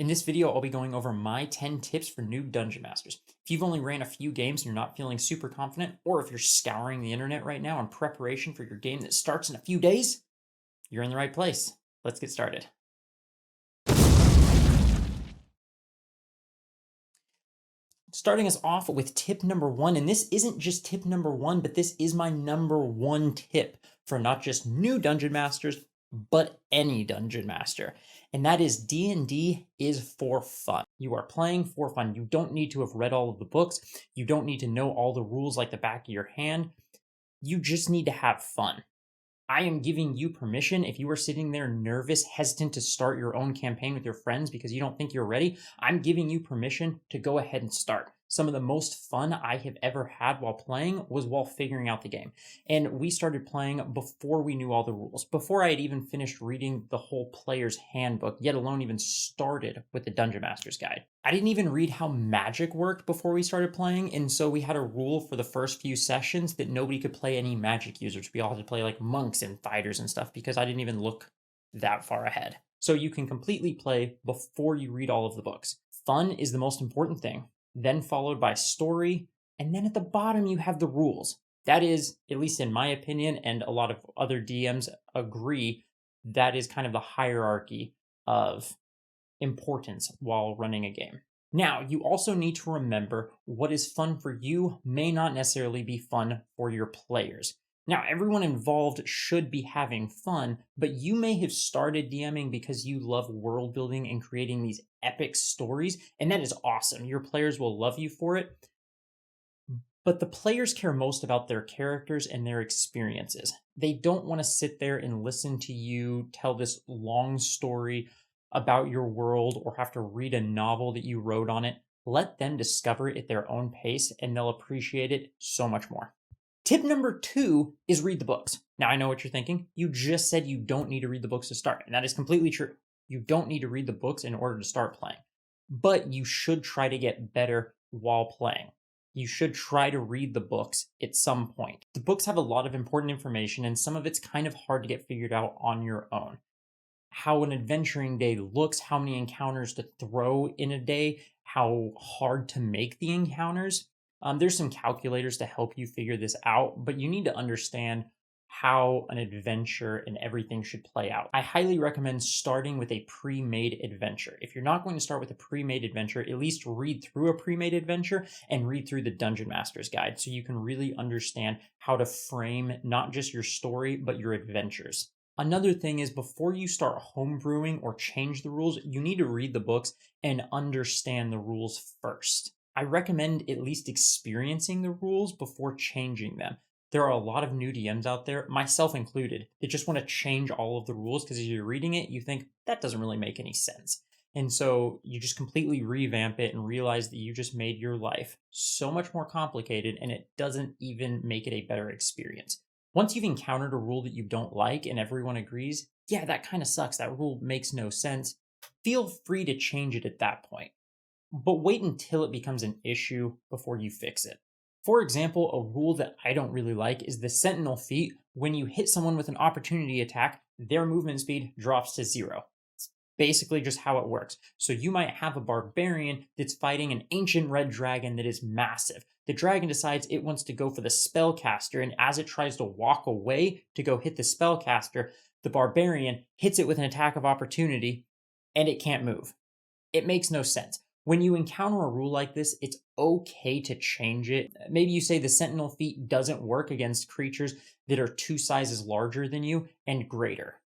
In this video, I'll be going over my 10 tips for new Dungeon Masters. If you've only ran a few games and you're not feeling super confident, or if you're scouring the internet right now in preparation for your game that starts in a few days, you're in the right place. Let's get started. Starting us off with tip number one, and this isn't just tip number one, but this is my number one tip for not just new Dungeon Masters, but any Dungeon Master. And that is D&D is for fun. You are playing for fun. You don't need to have read all of the books. You don't need to know all the rules like the back of your hand. You just need to have fun. I am giving you permission. If you are sitting there nervous, hesitant to start your own campaign with your friends because you don't think you're ready, I'm giving you permission to go ahead and start. Some of the most fun I have ever had while playing was while figuring out the game. And we started playing before we knew all the rules, before I had even finished reading the whole player's handbook, yet alone even started with the Dungeon Master's Guide. I didn't even read how magic worked before we started playing, and so we had a rule for the first few sessions that nobody could play any magic users. We all had to play like monks and fighters and stuff because I didn't even look that far ahead. So you can completely play before you read all of the books. Fun is the most important thing, then followed by story, and then at the bottom you have the rules. That is, at least in my opinion, and a lot of other DMs agree, that is kind of the hierarchy of importance while running a game. Now, you also need to remember what is fun for you may not necessarily be fun for your players. Now, everyone involved should be having fun, but you may have started DMing because you love world building and creating these epic stories, and that is awesome. Your players will love you for it. But the players care most about their characters and their experiences. They don't want to sit there and listen to you tell this long story about your world or have to read a novel that you wrote on it. Let them discover it at their own pace and they'll appreciate it so much more. Tip number 2 is read the books. Now, I know what you're thinking. You just said you don't need to read the books to start, and that is completely true. You don't need to read the books in order to start playing, but you should try to get better while playing. You should try to read the books at some point. The books have a lot of important information, and some of it's kind of hard to get figured out on your own. How an adventuring day looks, how many encounters to throw in a day, how hard to make the encounters. There's some calculators to help you figure this out, but you need to understand how an adventure and everything should play out. I highly recommend starting with a pre-made adventure. If you're not going to start with a pre-made adventure, at least read through a pre-made adventure and read through the Dungeon Master's Guide so you can really understand how to frame not just your story, but your adventures. Another thing is before you start homebrewing or change the rules, you need to read the books and understand the rules first. I recommend at least experiencing the rules before changing them. There are a lot of new DMs out there, myself included, that just want to change all of the rules because as you're reading it, you think that doesn't really make any sense. And so you just completely revamp it and realize that you just made your life so much more complicated and it doesn't even make it a better experience. Once you've encountered a rule that you don't like and everyone agrees, yeah, that kind of sucks. That rule makes no sense. Feel free to change it at that point. But wait until it becomes an issue before you fix it. For example, a rule that I don't really like is the Sentinel feat. When you hit someone with an opportunity attack, their movement speed drops to 0. It's basically just how it works. So you might have a barbarian that's fighting an ancient red dragon that is massive. The dragon decides it wants to go for the spellcaster, and as it tries to walk away to go hit the spellcaster, the barbarian hits it with an attack of opportunity, and it can't move. It makes no sense. When you encounter a rule like this, it's okay to change it. Maybe you say the Sentinel feat doesn't work against creatures that are 2 sizes larger than you and greater.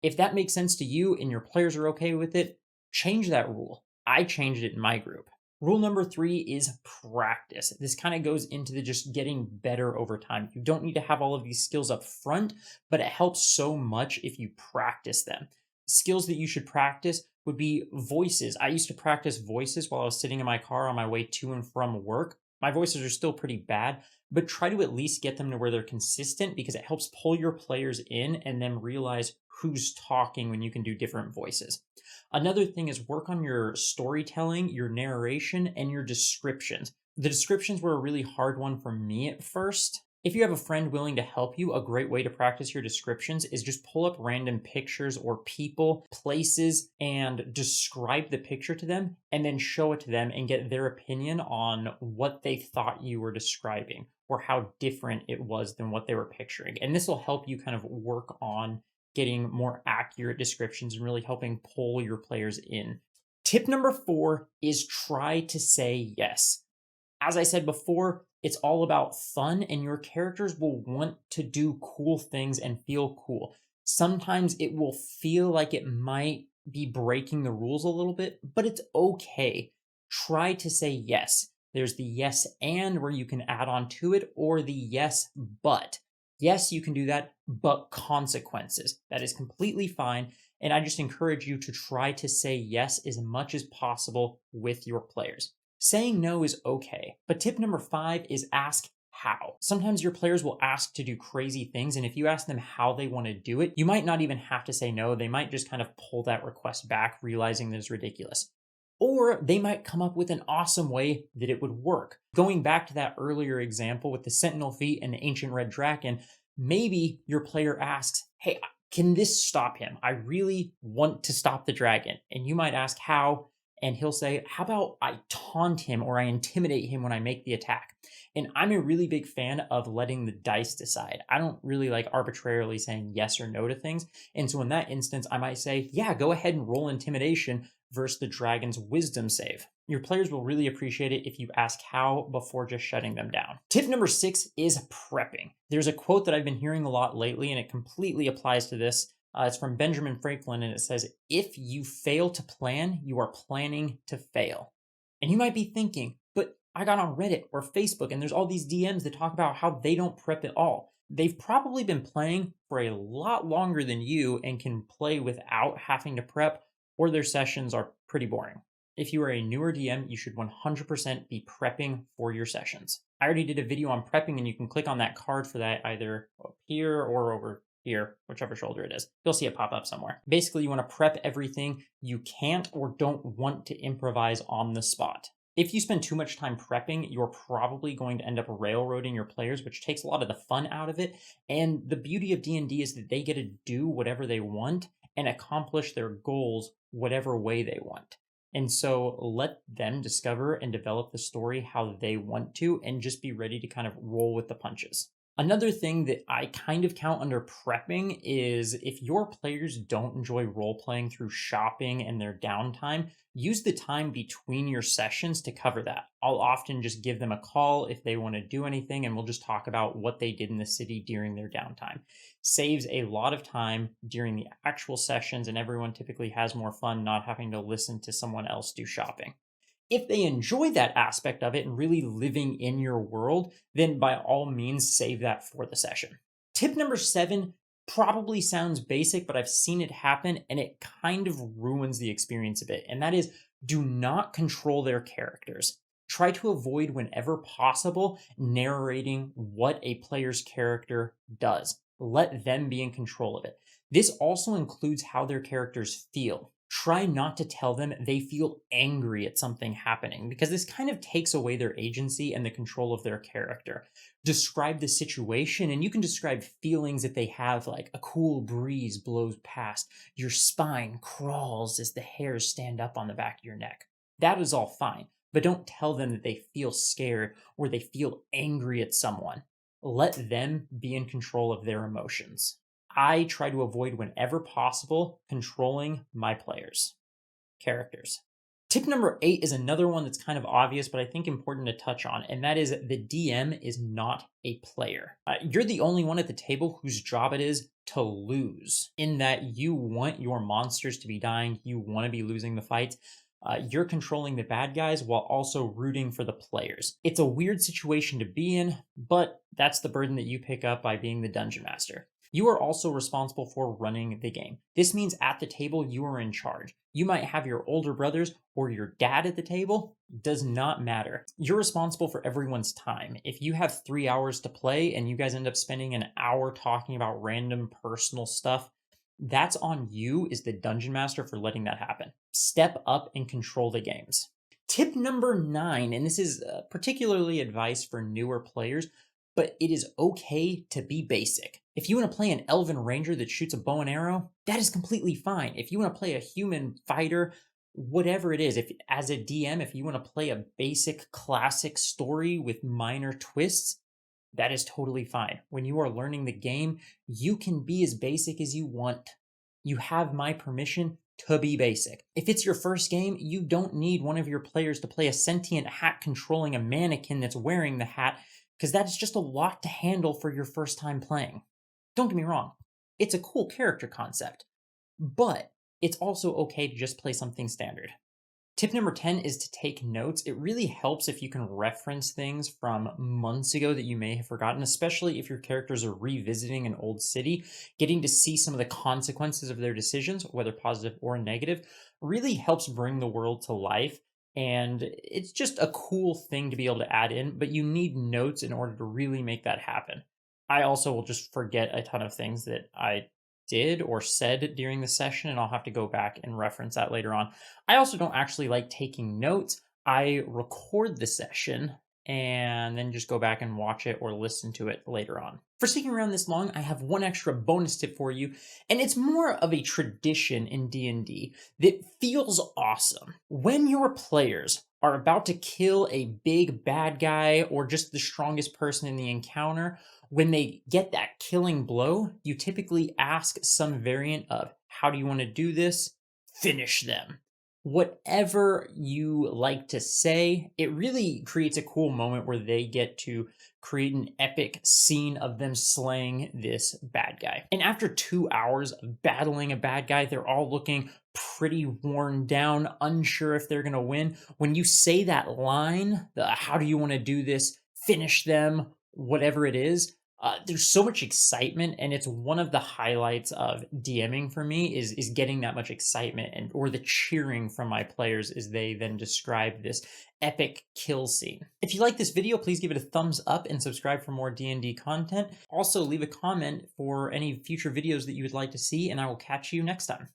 If that makes sense to you and your players are okay with it, change that rule. I changed it in my group. Rule number 3 is practice. This kind of goes into the just getting better over time. You don't need to have all of these skills up front, but it helps so much if you practice them. Skills that you should practice would be voices. I used to practice voices while I was sitting in my car on my way to and from work. My voices are still pretty bad, but try to at least get them to where they're consistent because it helps pull your players in and then realize who's talking when you can do different voices. Another thing is work on your storytelling, your narration, and your descriptions. The descriptions were a really hard one for me at first. If you have a friend willing to help you, a great way to practice your descriptions is just pull up random pictures or people, places, and describe the picture to them, and then show it to them and get their opinion on what they thought you were describing or how different it was than what they were picturing. And this will help you kind of work on getting more accurate descriptions and really helping pull your players in. Tip number 4 is try to say yes. As I said before, it's all about fun, and your characters will want to do cool things and feel cool. Sometimes it will feel like it might be breaking the rules a little bit, but it's okay. Try to say yes. There's the yes and where you can add on to it, or the yes but. Yes, you can do that, but consequences. That is completely fine. And I just encourage you to try to say yes as much as possible with your players. Saying no is okay, but tip number 5 is ask how. Sometimes your players will ask to do crazy things, and if you ask them how they want to do it, you might not even have to say no. They might just kind of pull that request back, realizing that it's ridiculous. Or they might come up with an awesome way that it would work. Going back to that earlier example with the Sentinel Feet and the Ancient Red Dragon, maybe your player asks, hey, can this stop him? I really want to stop the dragon. And you might ask how, and he'll say, how about I taunt him or I intimidate him when I make the attack? And I'm a really big fan of letting the dice decide. I don't really like arbitrarily saying yes or no to things. And so in that instance, I might say, yeah, go ahead and roll intimidation versus the dragon's wisdom save. Your players will really appreciate it if you ask how before just shutting them down. Tip number 6 is prepping. There's a quote that I've been hearing a lot lately, and it completely applies to this. It's from Benjamin Franklin, and it says, if you fail to plan, you are planning to fail. And you might be thinking, but I got on Reddit or Facebook, and there's all these DMs that talk about how they don't prep at all. They've probably been playing for a lot longer than you and can play without having to prep, or their sessions are pretty boring. If you are a newer DM, you should 100% be prepping for your sessions. I already did a video on prepping, and you can click on that card for that either up here or over here, whichever shoulder it is. You'll see it pop up somewhere. Basically, you want to prep everything you can't or don't want to improvise on the spot. If you spend too much time prepping, you're probably going to end up railroading your players, which takes a lot of the fun out of it. And the beauty of D&D is that they get to do whatever they want and accomplish their goals whatever way they want. And so let them discover and develop the story how they want to, and just be ready to kind of roll with the punches. Another thing that I kind of count under prepping is if your players don't enjoy role playing through shopping and their downtime, use the time between your sessions to cover that. I'll often just give them a call if they want to do anything, and we'll just talk about what they did in the city during their downtime. Saves a lot of time during the actual sessions, and everyone typically has more fun not having to listen to someone else do shopping. If they enjoy that aspect of it and really living in your world, then by all means save that for the session. Tip number 7 probably sounds basic, but I've seen it happen and it kind of ruins the experience a bit. And that is, do not control their characters. Try to avoid, whenever possible, narrating what a player's character does. Let them be in control of it. This also includes how their characters feel. Try not to tell them they feel angry at something happening, because this kind of takes away their agency and the control of their character. Describe the situation, and you can describe feelings that they have, like a cool breeze blows past, your spine crawls as the hairs stand up on the back of your neck. That is all fine, but don't tell them that they feel scared or they feel angry at someone. Let them be in control of their emotions. I try to avoid, whenever possible, controlling my players' characters. Tip number 8 is another one that's kind of obvious, but I think important to touch on, and that is the DM is not a player. You're the only one at the table whose job it is to lose, in that you want your monsters to be dying, you want to be losing the fights. You're controlling the bad guys while also rooting for the players. It's a weird situation to be in, but that's the burden that you pick up by being the dungeon master. You are also responsible for running the game. This means at the table, you are in charge. You might have your older brothers or your dad at the table. Does not matter. You're responsible for everyone's time. If you have 3 hours to play and you guys end up spending an hour talking about random personal stuff, that's on you as the dungeon master for letting that happen. Step up and control the games. Tip number 9, and this is particularly advice for newer players, but it is okay to be basic. If you want to play an elven ranger that shoots a bow and arrow, that is completely fine. If you want to play a human fighter, whatever it is, if as a DM, if you want to play a basic classic story with minor twists, that is totally fine. When you are learning the game, you can be as basic as you want. You have my permission to be basic. If it's your first game, you don't need one of your players to play a sentient hat controlling a mannequin that's wearing the hat, because that is just a lot to handle for your first time playing. Don't get me wrong, it's a cool character concept, but it's also okay to just play something standard. Tip number 10 is to take notes. It really helps if you can reference things from months ago that you may have forgotten, especially if your characters are revisiting an old city. Getting to see some of the consequences of their decisions, whether positive or negative, really helps bring the world to life. And it's just a cool thing to be able to add in, but you need notes in order to really make that happen. I also will just forget a ton of things that I did or said during the session, and I'll have to go back and reference that later on. I also don't actually like taking notes. I record the session and then just go back and watch it or listen to it later on. For sticking around this long, I have one extra bonus tip for you, and it's more of a tradition in D&D that feels awesome. When your players are about to kill a big bad guy or just the strongest person in the encounter, when they get that killing blow, you typically ask some variant of, how do you want to do this? Finish them. Whatever you like to say, it really creates a cool moment where they get to create an epic scene of them slaying this bad guy. And after 2 hours of battling a bad guy, they're all looking pretty worn down, unsure if they're going to win. When you say that line, the how do you want to do this? Finish them, whatever it is. There's so much excitement, and it's one of the highlights of DMing for me is getting that much excitement and or the cheering from my players as they then describe this epic kill scene. If you like this video, please give it a thumbs up and subscribe for more D&D content. Also, leave a comment for any future videos that you would like to see, and I will catch you next time.